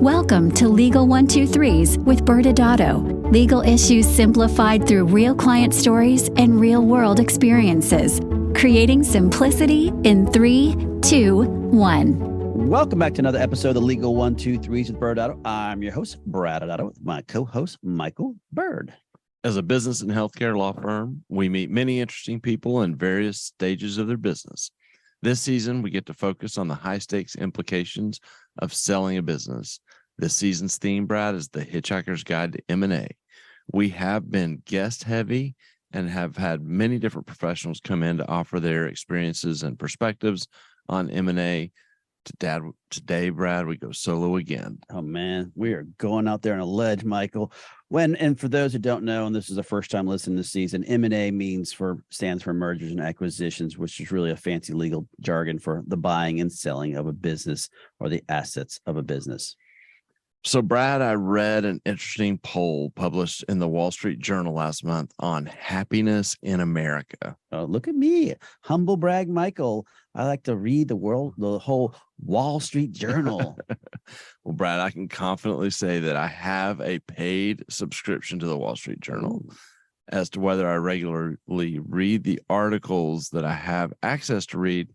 Welcome to Legal 123s with ByrdAdatto. Legal issues simplified through real client stories and real-world experiences. Creating simplicity in 3, 2, 1. Welcome back to another episode of Legal 123s with ByrdAdatto. I'm your host, ByrdAdatto, with my co-host, Michael Byrd. As a business and healthcare law firm, we meet many interesting people in various stages of their business. This season, we get to focus on the high-stakes implications of selling a business. This season's theme, Brad, is the Hitchhiker's Guide to M&A. We have been guest-heavy and have had many different professionals come in to offer their experiences and perspectives on M&A. Today, Brad, we go solo again. Oh, man, we are going out there on a ledge, Michael. And for those who don't know, and this is the first time listening this season, M&A stands for mergers and acquisitions, which is really a fancy legal jargon for the buying and selling of a business or the assets of a business. So, Brad, I read an interesting poll published in the Wall Street Journal last month on happiness in America. Oh, look at me. Humble brag, Michael. I like to read the whole Wall Street Journal. Well, Brad, I can confidently say that I have a paid subscription to the Wall Street Journal. Ooh. As to whether I regularly read the articles that I have access to read,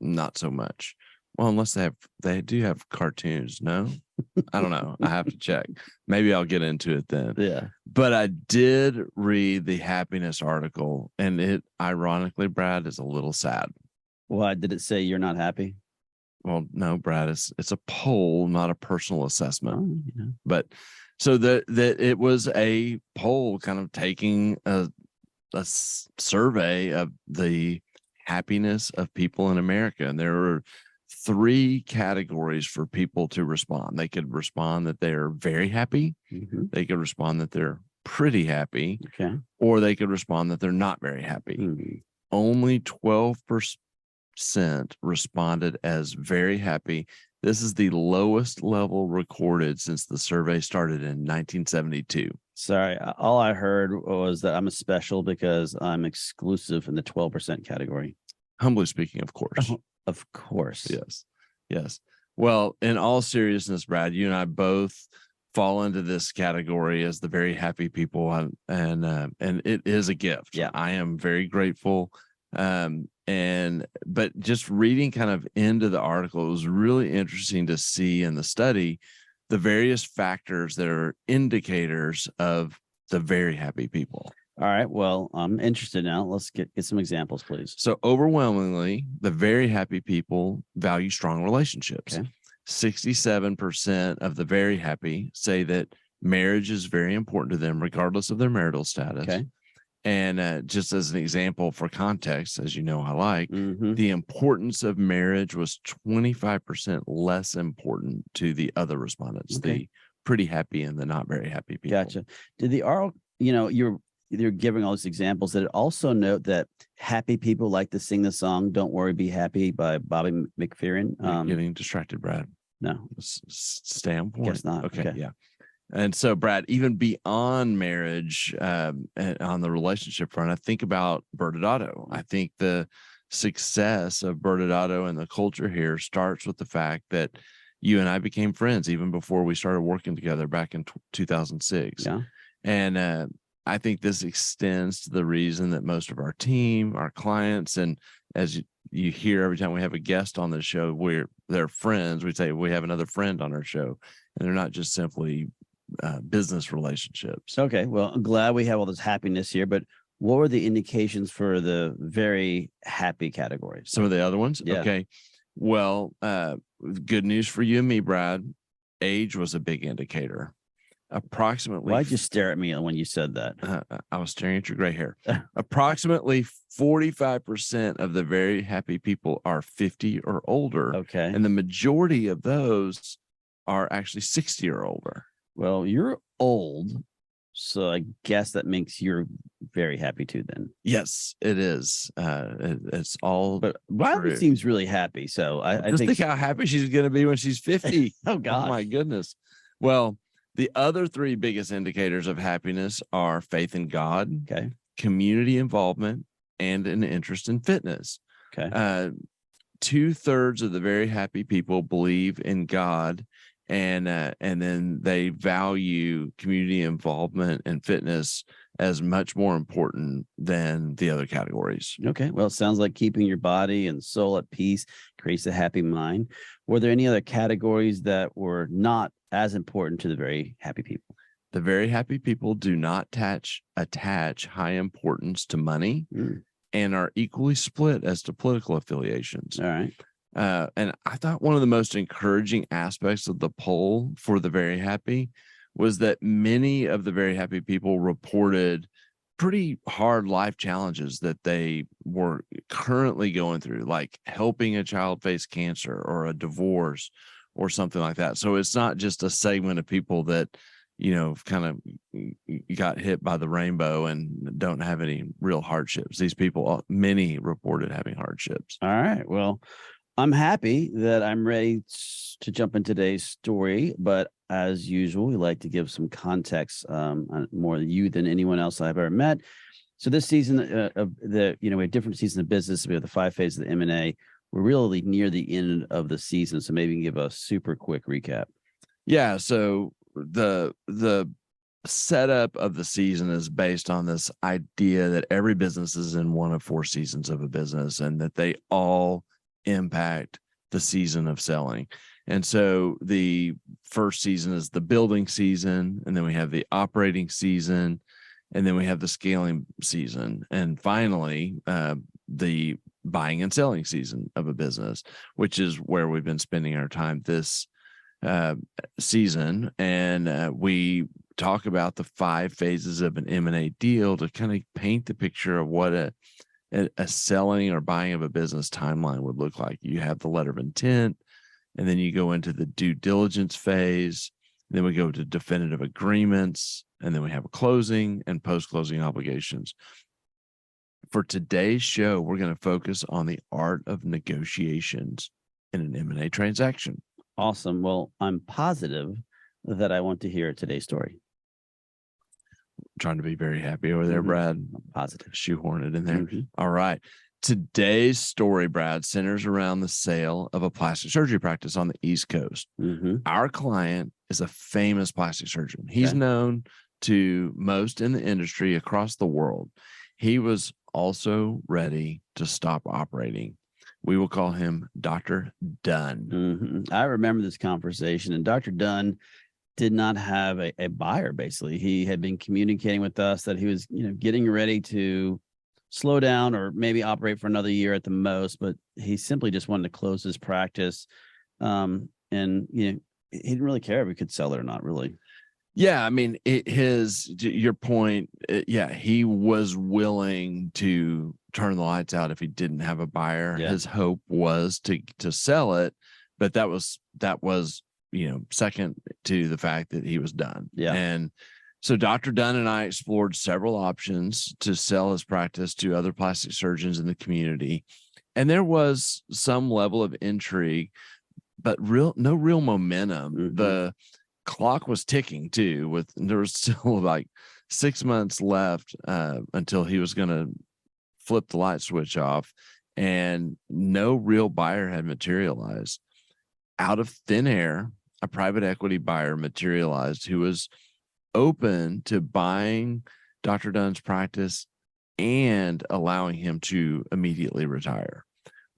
not so much. Well, unless they do have cartoons. No, I don't know. I have to check. Maybe I'll get into it then. Yeah. But I did read the happiness article, and it, ironically, Brad, is a little sad. Why did it say you're not happy? Well, no, Brad, it's a poll, not a personal assessment. Oh, yeah. But so that it was a poll kind of taking a survey of the happiness of people in America. And there were 3 categories for people to respond. They could respond that they're very happy. Mm-hmm. They could respond that they're pretty happy. Okay. Or they could respond that they're not very happy. Mm-hmm. Only 12% responded as very happy. This is the lowest level recorded since the survey started in 1972. Sorry, all I heard was that I'm a special because I'm exclusive in the 12% category. Humbly speaking, of course. Of course. Yes. Well, in all seriousness, Brad, you and I both fall into this category as the very happy people, and it is a gift. Yeah, I am very grateful. But just reading kind of into the article, it was really interesting to see in the study the various factors that are indicators of the very happy people. All right. Well, I'm interested now. Let's get some examples, please. So overwhelmingly, the very happy people value strong relationships. Okay. 67% of the very happy say that marriage is very important to them, regardless of their marital status. Okay. And just as an example for context, as you know, I like, the importance of marriage was 25% less important to the other respondents, the pretty happy and the not very happy people. Gotcha. Did the article, you're giving all these examples, that it also note that happy people like to sing the song "Don't Worry, Be Happy" by Bobby McFerrin? You're getting distracted, Brad. No. Stay on point. Guess not. Okay. Yeah. And so, Brad, even beyond marriage, and on the relationship front, I think about ByrdAdatto. I think the success of ByrdAdatto and the culture here starts with the fact that you and I became friends even before we started working together back in 2006. Yeah. And I think this extends to the reason that most of our team, our clients, and as you hear every time we have a guest on the show, they're friends. We say we have another friend on our show, and they're not just simply business relationships. Okay. Well, I'm glad we have all this happiness here, but what were the indications for the very happy categories? Some of the other ones? Yeah. Okay. Well, good news for you and me, Brad. Age was a big indicator. Approximately. Why'd you stare at me when you said that? I was staring at your gray hair. Approximately 45% of the very happy people are 50 or older. Okay. And the majority of those are actually 60 or older. Well, you're old, so I guess that makes you're very happy too then. Yes, it is. It's all. But Riley seems really happy, so I think how happy she's going to be when she's 50. Oh, God. Oh, my goodness. Well, the other 3 biggest indicators of happiness are faith in God, community involvement, and an interest in fitness. Okay. 2/3 of the very happy people believe in God and then they value community involvement and fitness as much more important than the other categories. Okay. Well, it sounds like keeping your body and soul at peace creates a happy mind. Were there any other categories that were not as important to the very happy people? The very happy people do not attach high importance to money and are equally split as to political affiliations. All right. And I thought one of the most encouraging aspects of the poll for the very happy was that many of the very happy people reported pretty hard life challenges that they were currently going through, like helping a child face cancer or a divorce or something like that. So it's not just a segment of people that, kind of got hit by the rainbow and don't have any real hardships. These people, many reported having hardships. All right. Well, I'm happy that I'm ready to jump into today's story, but as usual, we like to give some context, more you than anyone else I've ever met. So this season we have different seasons of business. We have the 5 phases of the M&A. We're really near the end of the season, so maybe you can give a super quick recap. Yeah. So the setup of the season is based on this idea that every business is in one of 4 seasons of a business, and that they all impact the season of selling. And so the first season is the building season, and then we have the operating season, and then we have the scaling season, and finally the buying and selling season of a business, which is where we've been spending our time this season. And we talk about the 5 phases of an M&A deal to kind of paint the picture of what a selling or buying of a business timeline would look like. You have the letter of intent, and then you go into the due diligence phase. Then we go to definitive agreements, and then we have a closing and post-closing obligations. For today's show, we're going to focus on the art of negotiations in an M&A transaction. Awesome. Well, I'm positive that I want to hear today's story. Trying to be very happy over there, Brad. Positive. Shoehorn it in there. All right. Today's story, Brad, centers around the sale of a plastic surgery practice on the East Coast. Our client is a famous plastic surgeon. He's known to most in the industry across the world. He was also ready to stop operating. We will call him Dr. Dunn. I remember this conversation, and Dr. Dunn did not have a buyer. Basically, he had been communicating with us that he was, getting ready to slow down or maybe operate for another year at the most, but he simply just wanted to close his practice. And he didn't really care if he could sell it or not, really. Yeah, I mean, your point. He was willing to turn the lights out if he didn't have a buyer. Yeah. His hope was to sell it, but that was second to the fact that he was done. Yeah. And so Dr. Dunn and I explored several options to sell his practice to other plastic surgeons in the community, and there was some level of intrigue, but no real momentum. The clock was ticking too, there was still like 6 months left until he was going to flip the light switch off, and no real buyer had materialized. Out of thin air, a private equity buyer materialized who was open to buying Dr. Dunn's practice and allowing him to immediately retire.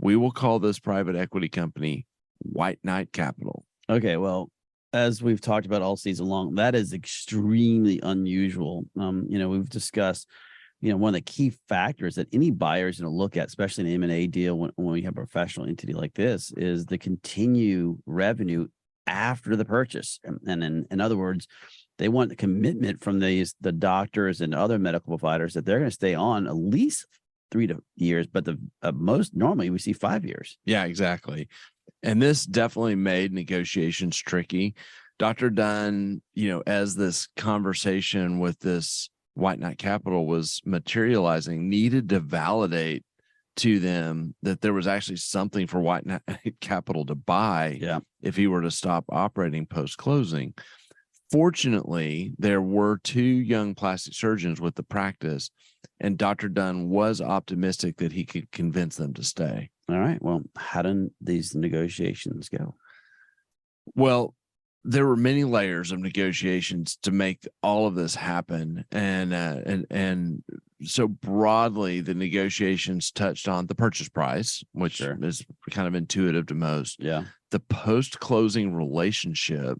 We will call this private equity company White Knight Capital. Okay, well, as we've talked about all season long, that is extremely unusual. We've discussed, one of the key factors that any buyer is going to look at, especially in an M&A deal when we have a professional entity like this, is the continued revenue after the purchase. And in other words, they want the commitment from the doctors and other medical providers that they're going to stay on at least 3 years, but the most normally we see 5 years. Yeah, exactly. And this definitely made negotiations tricky. Dr. Dunn, as this conversation with this White Knight Capital was materializing, needed to validate to them that there was actually something for White Knight Capital to buy if he were to stop operating post-closing. Fortunately, there were 2 young plastic surgeons with the practice, and Dr. Dunn was optimistic that he could convince them to stay. All right. Well, how did these negotiations go? Well, there were many layers of negotiations to make all of this happen, and so broadly, the negotiations touched on the purchase price, which is kind of intuitive to most. Yeah. The post-closing relationship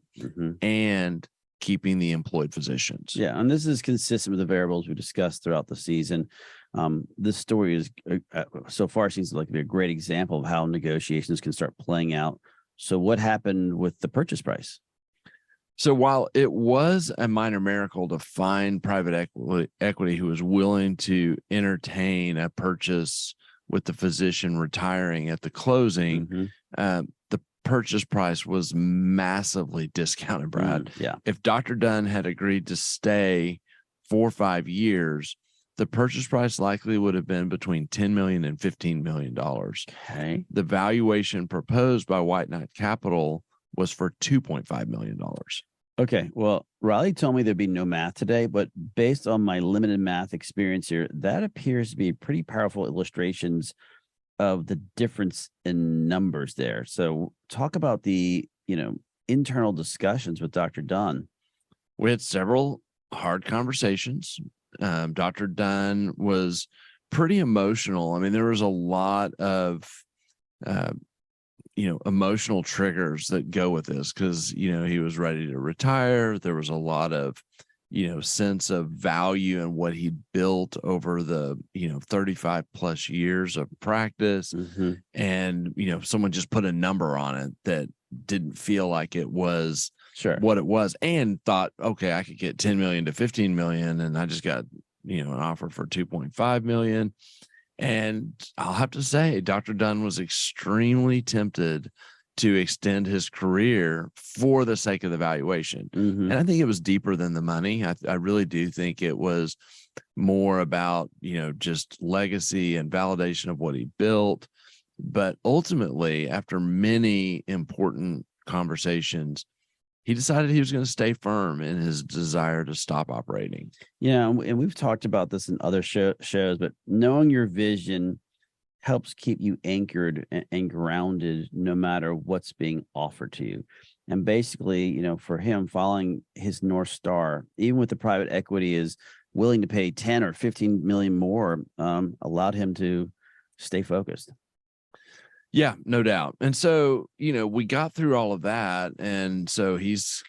and keeping the employed physicians. Yeah, and this is consistent with the variables we discussed throughout the season. This story is so far seems like to be a great example of how negotiations can start playing out. So what happened with the purchase price? So while it was a minor miracle to find private equity who was willing to entertain a purchase with the physician retiring at the closing, the purchase price was massively discounted, Brad. Yeah. If Dr. Dunn had agreed to stay 4 or 5 years, the purchase price likely would have been between $10 million and $15 million. Okay. The valuation proposed by White Knight Capital was for $2.5 million. Okay. Well, Riley told me there'd be no math today, but based on my limited math experience here, that appears to be pretty powerful illustrations of the difference in numbers there. So talk about the, internal discussions with Dr. Dunn. We had several hard conversations. Dr. Dunn was pretty emotional. I mean, there was a lot of, emotional triggers that go with this because, he was ready to retire. There was a lot of, sense of value in what he built over the, 35 plus years of practice. And, someone just put a number on it that didn't feel like it was what it was and thought, okay, I could get 10 million to 15 million. And I just got, an offer for 2.5 million. And I'll have to say, Dr. Dunn was extremely tempted to extend his career for the sake of the valuation. And I think it was deeper than the money. I really do think it was more about, just legacy and validation of what he built. But ultimately, after many important conversations, he decided he was going to stay firm in his desire to stop operating. Yeah, and we've talked about this in other shows, but knowing your vision helps keep you anchored and grounded no matter what's being offered to you. And basically, for him, following his North Star, even with the private equity is willing to pay 10 or 15 million more, allowed him to stay focused. Yeah, no doubt. And so, we got through all of that. And so he's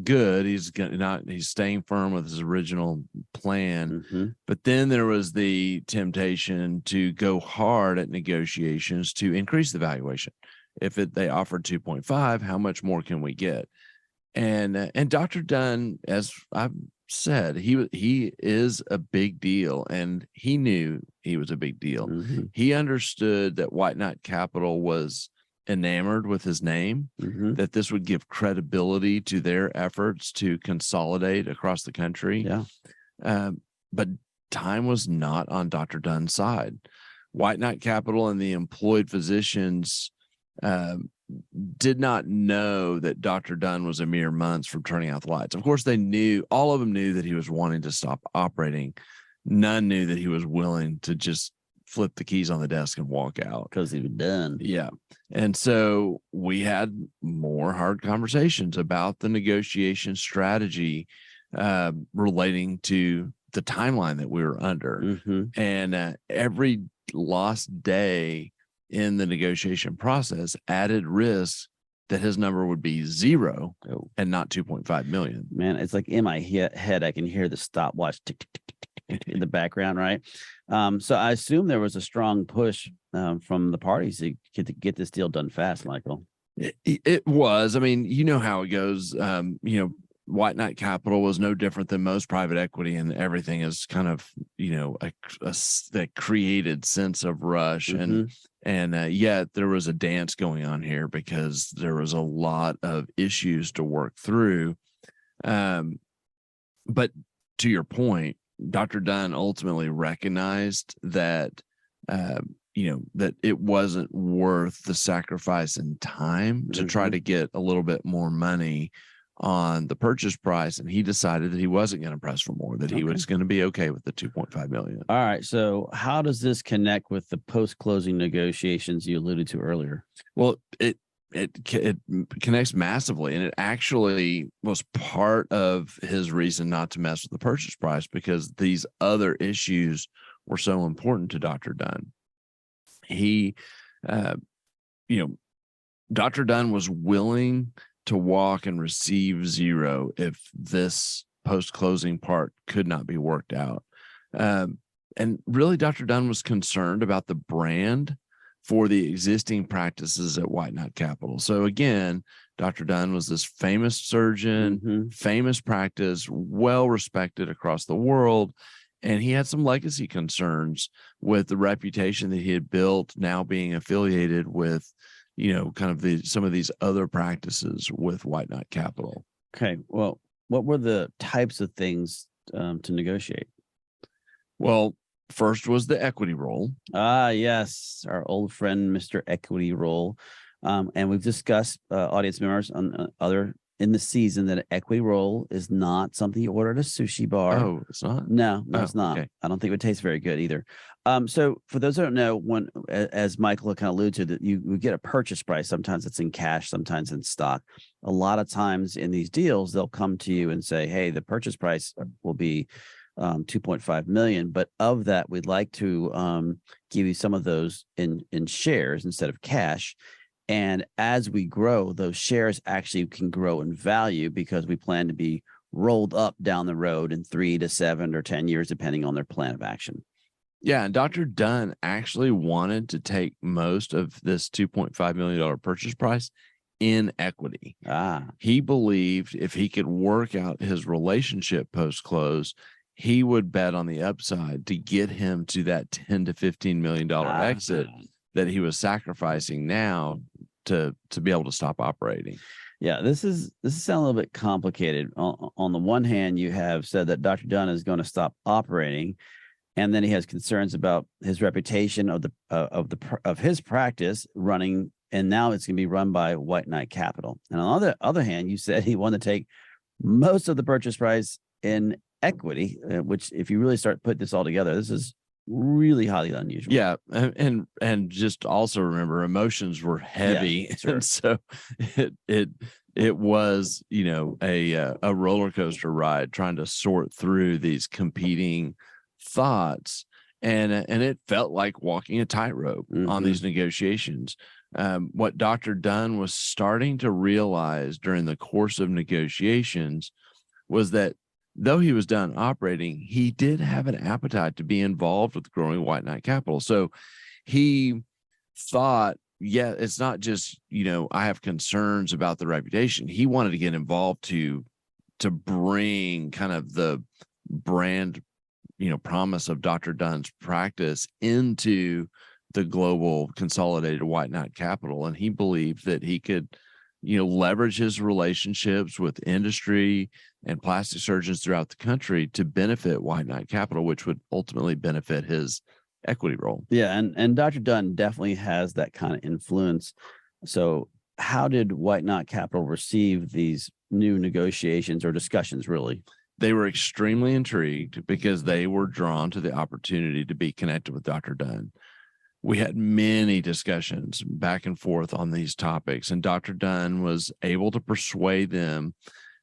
good. He's staying firm with his original plan. But then there was the temptation to go hard at negotiations to increase the valuation. If they offered 2.5, how much more can we get? And Dr. Dunn, as I've said, he is a big deal, and he knew he was a big deal. He understood that White Knight Capital was enamored with his name, that this would give credibility to their efforts to consolidate across the country. But time was not on Dr. Dunn's side. White Knight Capital and the employed physicians did not know that Dr. Dunn was a mere months from turning out the lights. Of course, all of them knew that he was wanting to stop operating. None knew that he was willing to just flip the keys on the desk and walk out. Because he was done. Yeah. And so we had more hard conversations about the negotiation strategy relating to the timeline that we were under. And every lost day in the negotiation process added risk that his number would be 0 and not 2.5 million. Man, it's like in my head, I can hear the stopwatch tick, tick, tick, tick, tick in the background, right? So I assume there was a strong push from the parties to get this deal done fast, Michael. It was. I mean, you know how it goes. White Knight Capital was no different than most private equity, and everything is kind of, that created sense of rush. And yet there was a dance going on here because there was a lot of issues to work through. But to your point, Dr. Dunn ultimately recognized that, that it wasn't worth the sacrifice in time to try to get a little bit more money on the purchase price, and he decided that he wasn't going to press for more, that he was going to be okay with the 2.5 million. All right. So how does this connect with the post-closing negotiations you alluded to earlier? Well, it connects massively, and it actually was part of his reason not to mess with the purchase price, because these other issues were so important to Dr. Dunn. He, Dr. Dunn was willing to walk and receive zero if this post-closing part could not be worked out. And really, Dr. Dunn was concerned about the brand for the existing practices at White Knight Capital. So again, Dr. Dunn was this famous surgeon, famous practice, well respected across the world. And he had some legacy concerns with the reputation that he had built, now being affiliated with, kind of some of these other practices with White Knight Capital. Okay. Well, what were the types of things to negotiate? Well, first was the equity roll. Ah, yes, our old friend, Mr. Equity Roll. And we've discussed, audience members on in the season, that an equity roll is not something you order at a sushi bar. Oh, it's not? No, it's not. Okay. I don't think it would taste very good either. So for those that don't know, as Michael kind of alluded to, that you get a purchase price. Sometimes it's in cash, sometimes in stock. A lot of times in these deals, they'll come to you and say, hey, the purchase price will be 2.5 million, but of that, we'd like to give you some of those in shares instead of cash. And as we grow, those shares actually can grow in value, because we plan to be rolled up down the road in 3 to 7 or 10 years, depending on their plan of action. Yeah, and Dr. Dunn actually wanted to take most of this $2.5 million purchase price in equity. He believed if he could work out his relationship post-close, he would bet on the upside to get him to that $10 to $15 million exit that he was sacrificing now to be able to stop operating. Yeah, this is sounding a little bit complicated. On the one hand, you have said that Dr. Dunn is going to stop operating, and then he has concerns about his reputation of his practice running, and now it's going to be run by White Knight Capital. And on the other hand, you said he wanted to take most of the purchase price in equity, which, if you really start putting this all together, this is really highly unusual. Yeah, and just also remember, emotions were heavy, yeah, sure. And so it was a roller coaster ride, trying to sort through these competing thoughts, and it felt like walking a tightrope on these negotiations. What Dr. Dunn was starting to realize during the course of negotiations was that though he was done operating, he did have an appetite to be involved with growing White Knight Capital. So he thought, yeah, it's not just, I have concerns about the reputation. He wanted to get involved to bring kind of the brand, promise of Dr. Dunn's practice into the global consolidated White Knight Capital. And he believed that he could, leverage his relationships with industry and plastic surgeons throughout the country to benefit White Knight Capital, which would ultimately benefit his equity role. Yeah, and Dr. Dunn definitely has that kind of influence. So how did White Knight Capital receive these new negotiations or discussions, really? They were extremely intrigued because they were drawn to the opportunity to be connected with Dr. Dunn. We had many discussions back and forth on these topics, and Dr. Dunn was able to persuade them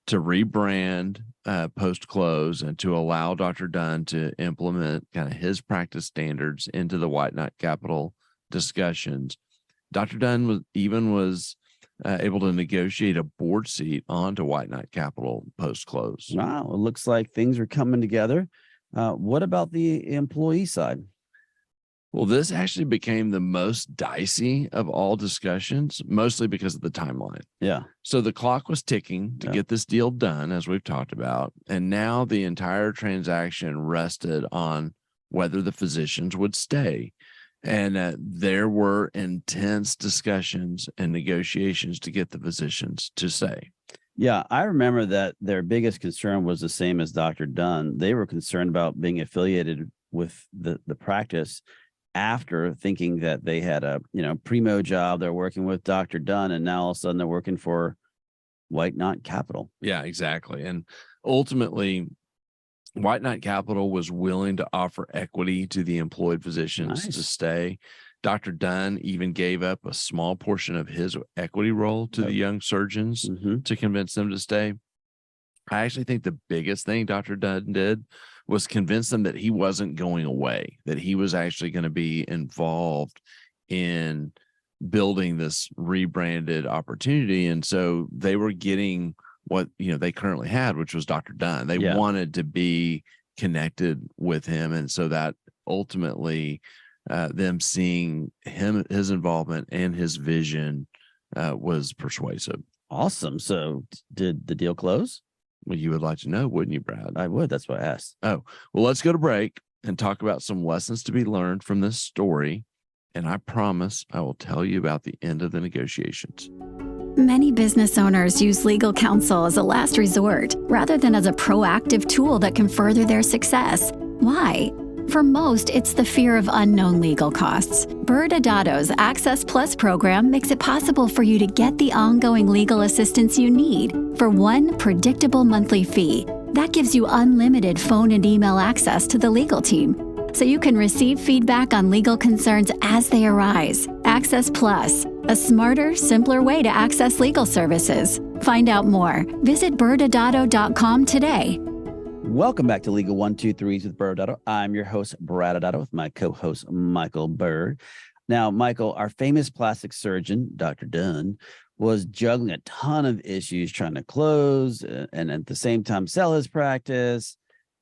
to rebrand post-close and to allow Dr. Dunn to implement kind of his practice standards into the White Knight Capital discussions. Dr. Dunn was able to negotiate a board seat onto White Knight Capital post-close. Wow, it looks like things are coming together. What about the employee side? Well, this actually became the most dicey of all discussions, mostly because of the timeline. Yeah. So the clock was ticking to get this deal done, as we've talked about. And now the entire transaction rested on whether the physicians would stay. And there were intense discussions and negotiations to get the physicians to stay. Yeah, I remember that their biggest concern was the same as Dr. Dunn. They were concerned about being affiliated with the practice after thinking that they had a primo job. They're working with Dr. Dunn, and now all of a sudden they're working for White Knight Capital. Yeah, exactly. And ultimately, White Knight Capital was willing to offer equity to the employed physicians to stay. Dr. Dunn even gave up a small portion of his equity role to the young surgeons to convince them to stay. I actually think the biggest thing Dr. Dunn did was convince them that he wasn't going away, that he was actually going to be involved in building this rebranded opportunity. And so they were getting what, they currently had, which was Dr. Dunn. They wanted to be connected with him. And so that ultimately them seeing his involvement and his vision was persuasive. Awesome. So did the deal close? Well, you would like to know, wouldn't you, Brad? I would. That's why I asked. Oh, well, let's go to break and talk about some lessons to be learned from this story. And I promise I will tell you about the end of the negotiations. Many business owners use legal counsel as a last resort rather than as a proactive tool that can further their success. Why? For most, it's the fear of unknown legal costs. ByrdAdatto's Access Plus program makes it possible for you to get the ongoing legal assistance you need for one predictable monthly fee. That gives you unlimited phone and email access to the legal team, so you can receive feedback on legal concerns as they arise. Access Plus, a smarter, simpler way to access legal services. Find out more. Visit ByrdAdatto.com today. Welcome back to Legal 123s with ByrdAdatto. I'm your host, ByrdAdatto, with my co-host, Michael Byrd. Now, Michael, our famous plastic surgeon, Dr. Dunn, was juggling a ton of issues, trying to close and at the same time sell his practice.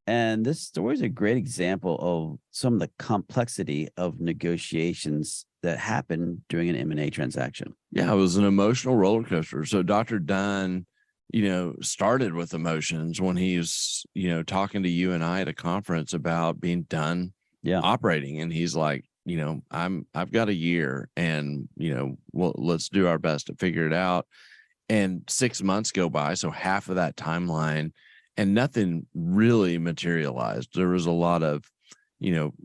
And this story is a great example of some of the complexity of negotiations that happen during an M&A transaction. Yeah, it was an emotional roller coaster. So Dr. Dunn, started with emotions when he was, talking to you and I at a conference about being done operating. And he's like, I've got a year and, let's do our best to figure it out. And 6 months go by. So half of that timeline, and nothing really materialized. There was a lot of,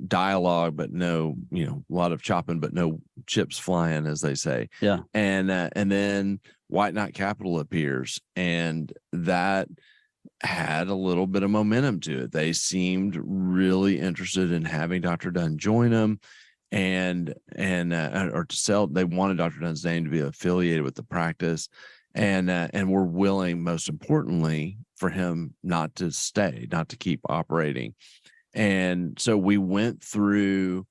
dialogue, but no, a lot of chopping, but no chips flying, as they say. Yeah. And then White Knight Capital appears, and that had a little bit of momentum to it. They seemed really interested in having Dr. Dunn join them or to sell. They wanted Dr. Dunn's name to be affiliated with the practice, and were willing, most importantly, for him not to stay, not to keep operating. And so we went through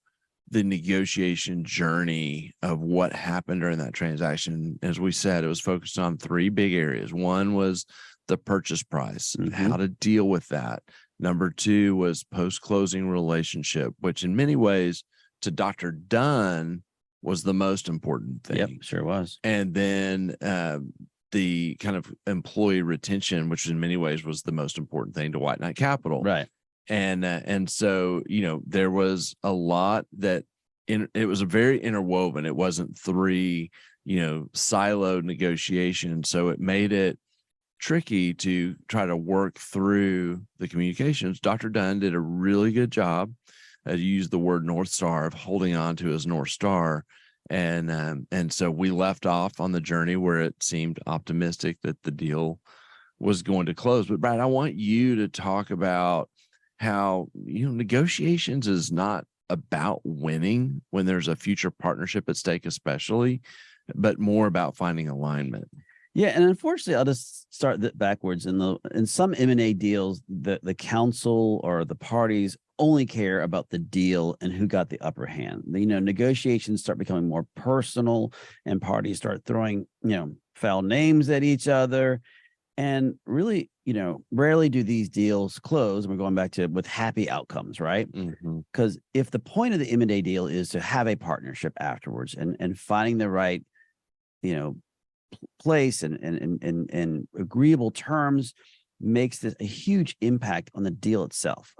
the negotiation journey of what happened during that transaction. As we said, it was focused on three big areas. One was the purchase price, how to deal with that. Number two was post-closing relationship, which in many ways to Dr. Dunn was the most important thing. Yep, sure was. And then the kind of employee retention, which in many ways was the most important thing to White Knight Capital. Right. And so, there was a lot that it was a very interwoven. It wasn't three, siloed negotiations. So it made it tricky to try to work through the communications. Dr. Dunn did a really good job. You used the word North Star, of holding on to his North Star. And so we left off on the journey where it seemed optimistic that the deal was going to close. But Brad, I want you to talk about how, negotiations is not about winning when there's a future partnership at stake, especially, but more about finding alignment. Yeah, and unfortunately, I'll just start that backwards. In some M&A deals, the counsel or the parties only care about the deal and who got the upper hand. Negotiations start becoming more personal, and parties start throwing, foul names at each other. And really, rarely do these deals close. We're going back to with happy outcomes, right? Because if the point of the M&A deal is to have a partnership afterwards and finding the right, place and agreeable terms makes this a huge impact on the deal itself.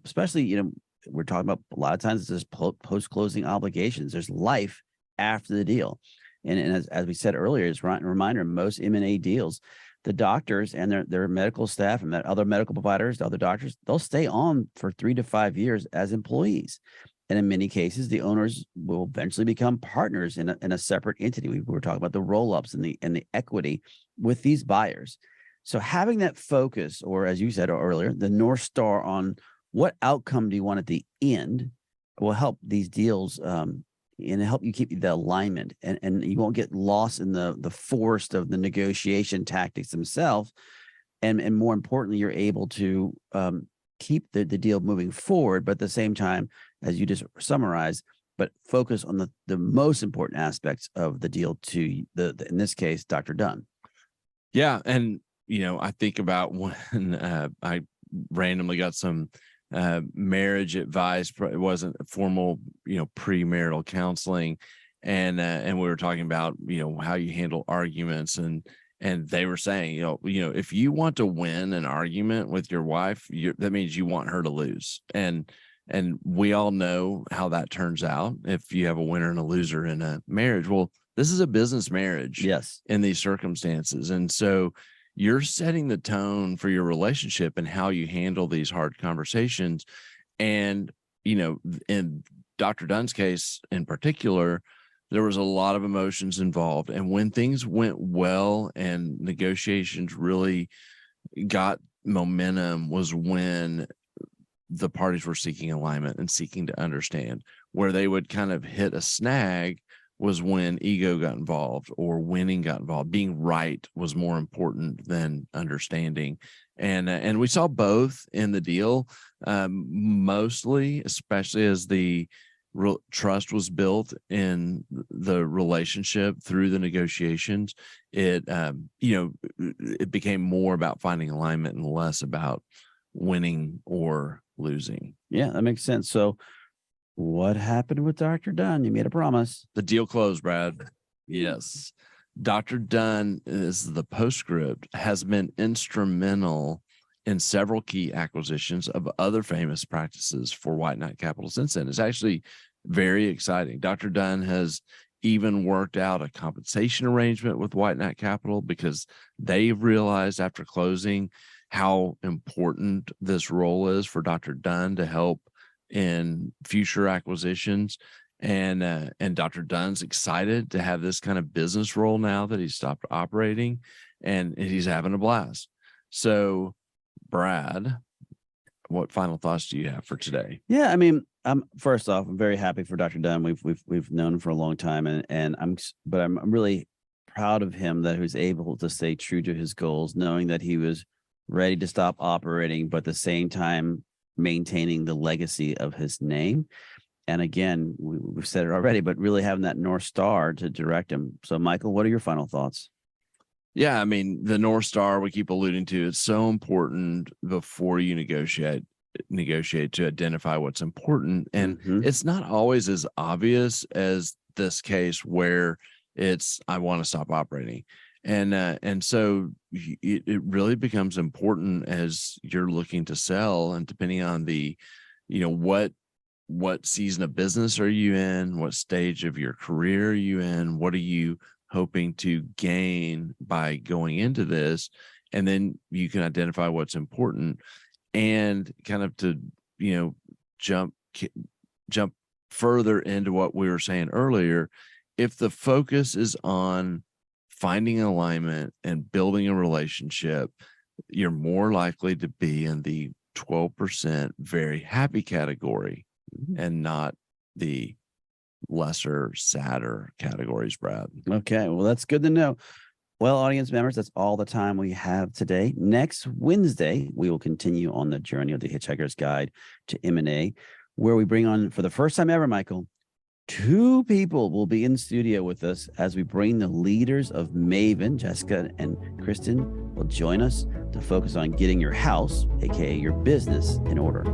Especially, we're talking about a lot of times there's post-closing obligations. There's life after the deal. And as we said earlier, as a reminder, most M&A deals, the doctors and their medical staff and other medical providers, the other doctors, they'll stay on for 3 to 5 years as employees. And in many cases, the owners will eventually become partners in a separate entity. We were talking about the roll-ups and the equity with these buyers. So having that focus, or as you said earlier, the North Star on what outcome do you want at the end, will help these deals and help you keep the alignment, and you won't get lost in the force of the negotiation tactics themselves. And more importantly, you're able to keep the deal moving forward, but at the same time, as you just summarized, but focus on the most important aspects of the deal to the in this case, Dr. Dunn. Yeah. And, I think about when I randomly got some marriage advice. It wasn't formal, premarital counseling. And we were talking about, how you handle arguments, and they were saying, if you want to win an argument with your wife, that means you want her to lose. And we all know how that turns out if you have a winner and a loser in a marriage. Well, this is a business marriage. Yes. In these circumstances. And so you're setting the tone for your relationship and how you handle these hard conversations. And, in Dr. Dunn's case in particular, there was a lot of emotions involved. And when things went well and negotiations really got momentum was when the parties were seeking alignment and seeking to understand. Where they would kind of hit a snag was when ego got involved or winning got involved. Being right was more important than understanding. And we saw both in the deal, mostly, especially as the trust was built in the relationship through the negotiations. It became more about finding alignment and less about winning or losing. Yeah, that makes sense. So what happened with Dr. Dunn? You made a promise. The deal closed, Brad. Yes. Dr. Dunn, is the postscript, has been instrumental in several key acquisitions of other famous practices for White Knight Capital since then. It's actually very exciting. Dr. Dunn has even worked out a compensation arrangement with White Knight Capital because they've realized after closing how important this role is for Dr. Dunn to help in future acquisitions. And Dr. Dunn's excited to have this kind of business role now that he's stopped operating, and he's having a blast. So, Brad, what final thoughts do you have for today? Yeah, first off, I'm very happy for Dr. Dunn. We've known him for a long time, and I'm really proud of him that he was able to stay true to his goals, knowing that he was ready to stop operating, but at the same time maintaining the legacy of his name. And again, we've said it already, but really having that North Star to direct him. So, Michael, what are your final thoughts? Yeah, the North Star we keep alluding to, it's so important before you negotiate to identify what's important. And it's not always as obvious as this case where it's, I want to stop operating. And so it really becomes important as you're looking to sell, and depending on the, what season of business are you in? What stage of your career are you in? What are you hoping to gain by going into this? And then you can identify what's important, and kind of to, jump further into what we were saying earlier. If the focus is on finding alignment and building a relationship, you're more likely to be in the 12% very happy category and not the lesser, sadder categories, Brad. Okay, well, that's good to know. Well, audience members, that's all the time we have today. Next Wednesday, we will continue on the journey of the Hitchhiker's Guide to M&A, where we bring on, for the first time ever, Michael, 2 people will be in studio with us as we bring the leaders of Maven. Jessica and Kristen will join us to focus on getting your house, aka your business, in order.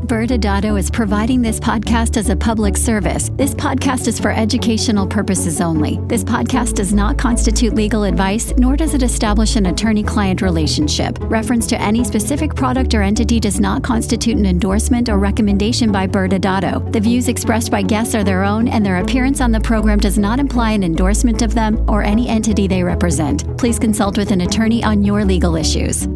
ByrdAdatto is providing this podcast as a public service. This podcast is for educational purposes only. This podcast does not constitute legal advice, nor does it establish an attorney-client relationship. Reference to any specific product or entity does not constitute an endorsement or recommendation by ByrdAdatto. The views expressed by guests are their own, and their appearance on the program does not imply an endorsement of them or any entity they represent. Please consult with an attorney on your legal issues.